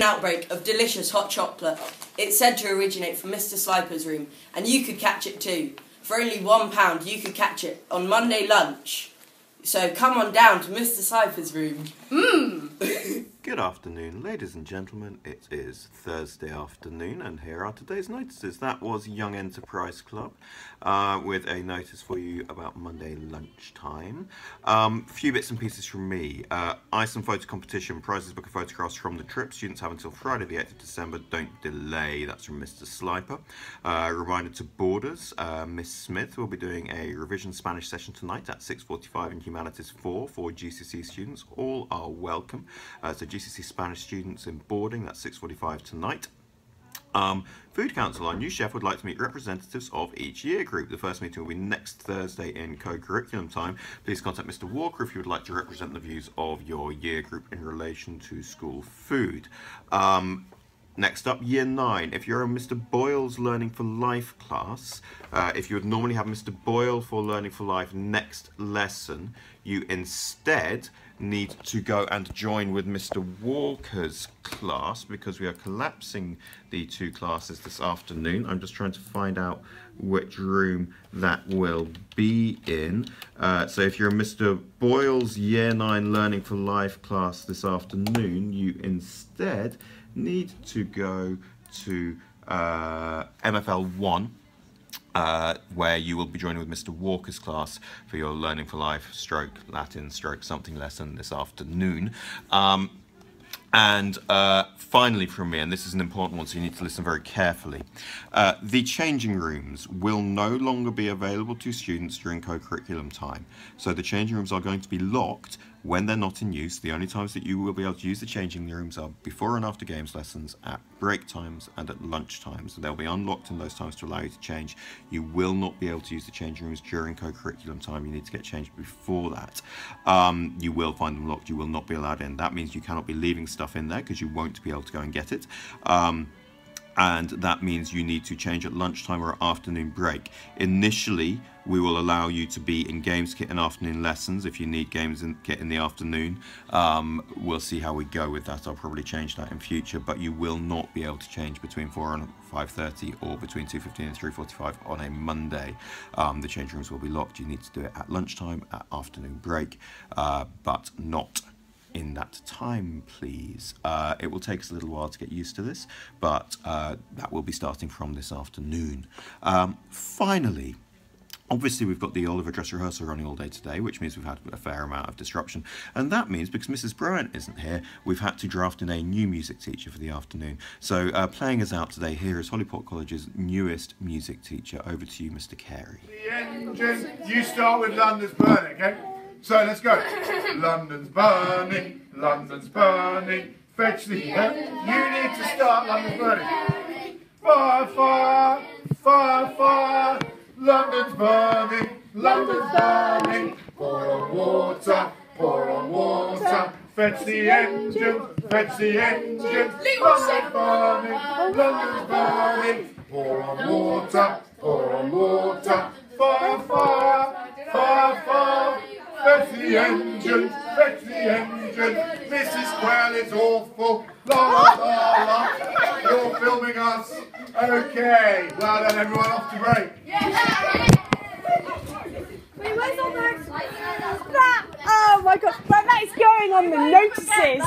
an outbreak of delicious hot chocolate. It's said to originate from Mr. Sliper's room, and you could catch it too. For only £1, you could catch it on Monday lunch. So come on down to Mr. Sliper's room. Good afternoon, ladies and gentlemen. It is Thursday afternoon, and here are today's notices. That was Young Enterprise Club with a notice for you about Monday lunchtime. Few bits and pieces from me. Ice and photo competition, prizes, book of photographs from the trip. Students have until Friday the 8th of December. Don't delay. That's from Mr. Sliper. Reminder to boarders, Miss Smith will be doing a revision Spanish session tonight at 6:45 and Humanities 4 for GCSE students. All are welcome. So GCSE Spanish students in boarding, that's 6:45 tonight. Food Council, our new chef would like to meet representatives of each year group. The first meeting will be next Thursday in co-curriculum time. Please contact Mr. Walker if you would like to represent the views of your year group in relation to school food. Next up, Year 9. If you're in Mr. Boyle's Learning for Life class, if you would normally have Mr. Boyle for Learning for Life next lesson, you instead need to go and join with Mr. Walker's class because we are collapsing the two classes this afternoon. I'm just trying to find out which room that will be in. So if you're in Mr. Boyle's Year 9 Learning for Life class this afternoon, you instead need to go to MFL 1, where you will be joining with Mr. Walker's class for your Learning for Life stroke Latin stroke something lesson this afternoon. And finally from me, and this is an important one, so you need to listen very carefully, the changing rooms will no longer be available to students during co-curriculum time. So the changing rooms are going to be locked when they're not in use. The only times that you will be able to use the changing rooms are before and after games lessons, at break times and at lunch times. So they'll be unlocked in those times to allow you to change. You will not be able to use the changing rooms during co-curriculum time. You need to get changed before that. You will find them locked. You will not be allowed in. That means you cannot be leaving stuff in there because you won't be able to go and get it. And that means you need to change at lunchtime or afternoon break. Initially, we will allow you to be in games kit and afternoon lessons if you need games kit in the afternoon. We'll see how we go with that. I'll probably change that in future, but you will not be able to change between 4 and 5:30 or between 2:15 and 3:45 on a Monday. The change rooms will be locked. You need to do it at lunchtime, at afternoon break, but not in that time, please. It will take us a little while to get used to this, but that will be starting from this afternoon. Finally, obviously we've got the Oliver dress rehearsal running all day today, which means we've had a fair amount of disruption, and that means because Mrs. Bryant isn't here, we've had to draft in a new music teacher for the afternoon. So playing us out today, here is Holyport College's newest music teacher. Over to you, Mr. Carey. The engine, you start with London's Burning, okay? So let's go. London's burning, London's burning. Fetch the engine. You need to start London's burning. Fire, fire, fire, fire. London's burning, London's burning. Pour on water, pour on water. Fetch the engine, fetch the engine. London's burning, London's burning. Pour on water, pour on water. Fire, fire, fire, fire. Fetch the engine, fetch the engine. Mrs. Quayle, it's awful. La la la la. You're filming us. Okay, well done everyone, off to break. Wait, where's all that? Oh my god, that is going on the notices.